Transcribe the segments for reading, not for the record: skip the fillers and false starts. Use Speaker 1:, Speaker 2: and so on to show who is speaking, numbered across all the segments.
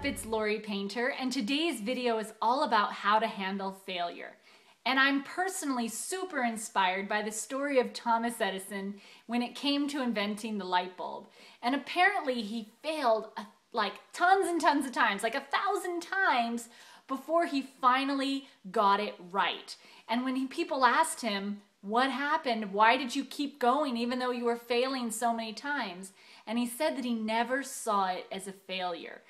Speaker 1: it's Lori Painter, and today's video is all about how to handle failure. And I'm personally super inspired by the story of Thomas Edison when it came to inventing the light bulb. And apparently he failed like tons and tons of times, like 1,000 times before he finally got it right. And when people asked him, what happened? Why did you keep going even though you were failing so many times? And he said that he never saw it as a failure.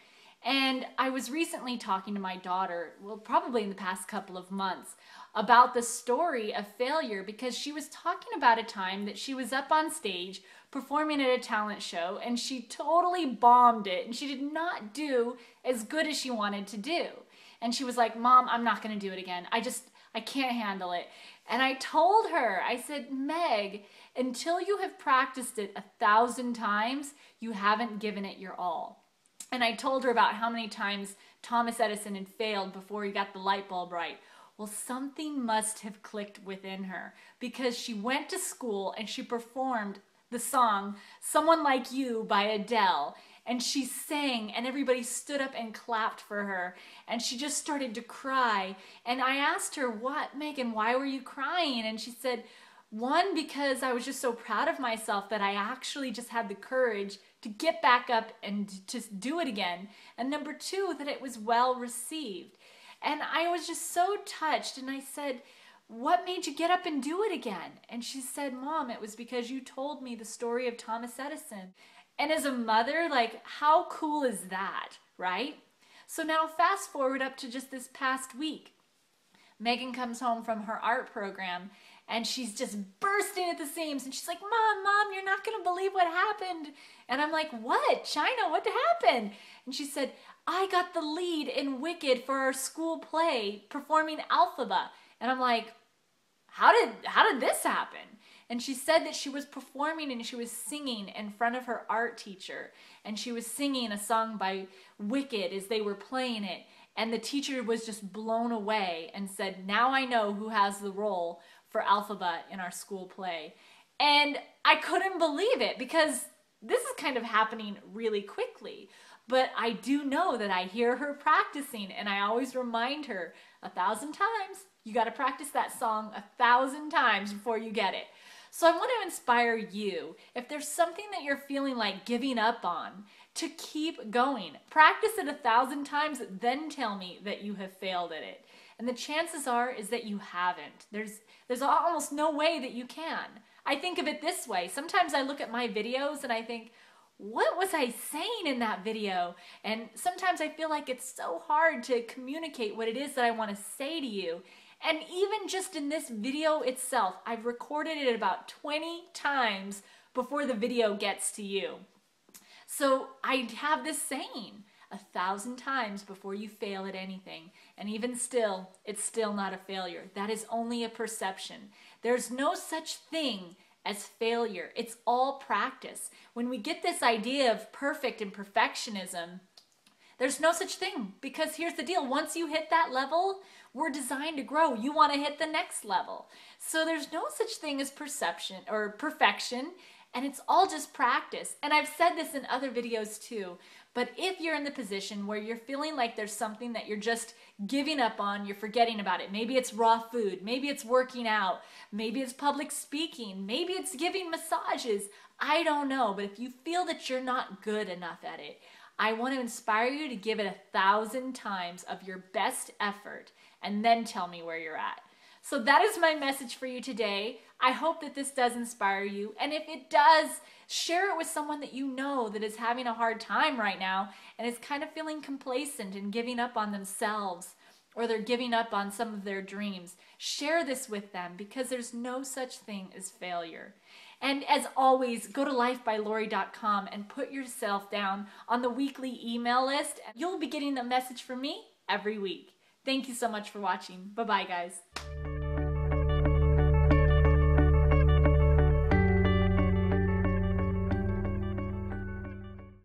Speaker 1: And I was recently talking to my daughter, well, probably in the past couple of months, about the story of failure, because she was talking about a time that she was up on stage performing at a talent show and she totally bombed it and she did not do as good as she wanted to do. And she was like, Mom, I'm not going to do it again. I can't handle it. And I told her, I said, Meg, until you have practiced it 1,000 times, you haven't given it your all. And I told her about how many times Thomas Edison had failed before he got the light bulb right. Well, something must have clicked within her, because she went to school and she performed the song Someone Like You by Adele. And she sang and everybody stood up and clapped for her. And she just started to cry. And I asked her, what, Megan, why were you crying? And she said, one, because I was just so proud of myself that I actually just had the courage to get back up and to do it again. And number two, that it was well received. And I was just so touched. And I said, what made you get up and do it again? And she said, Mom, it was because you told me the story of Thomas Edison. And as a mother, like, how cool is that, right? So now fast forward up to just this past week. Megan comes home from her art program and she's just bursting at the seams and she's like, Mom, you're not gonna believe what happened. And I'm like, what? China, what happened? And she said, I got the lead in Wicked for our school play performing Alphaba. And I'm like, how did this happen? And she said that she was performing and she was singing in front of her art teacher. And she was singing a song by Wicked as they were playing it. And the teacher was just blown away and said, now I know who has the role for Alphaba in our school play. And I couldn't believe it, because this is kind of happening really quickly. But I do know that I hear her practicing, and I always remind her 1,000 times, you got to practice that song 1,000 times before you get it. So I want to inspire you, if there's something that you're feeling like giving up on, to keep going. Practice it 1,000 times, then tell me that you have failed at it. And the chances are is that you haven't. There's almost no way that you can. I think of it this way. Sometimes I look at my videos and I think, what was I saying in that video? And sometimes I feel like it's so hard to communicate what it is that I want to say to you. And even just in this video itself, I've recorded it about 20 times before the video gets to you. So I have this saying, 1,000 times before you fail at anything. And even still, it's still not a failure. That is only a perception. There's no such thing as failure. It's all practice. When we get this idea of perfect and perfectionism, there's no such thing, because here's the deal. Once you hit that level, we're designed to grow. You want to hit the next level. So there's no such thing as perception or perfection, and it's all just practice. And I've said this in other videos too, but if you're in the position where you're feeling like there's something that you're just giving up on, you're forgetting about it. Maybe it's raw food, maybe it's working out, maybe it's public speaking, maybe it's giving massages. I don't know, but if you feel that you're not good enough at it, I want to inspire you to give it 1,000 times of your best effort and then tell me where you're at. So that is my message for you today. I hope that this does inspire you. And if it does, share it with someone that you know that is having a hard time right now and is kind of feeling complacent and giving up on themselves, or they're giving up on some of their dreams. Share this with them, because there's no such thing as failure. And as always, go to LifebyLori.com and put yourself down on the weekly email list. You'll be getting a message from me every week. Thank you so much for watching. Bye-bye, guys.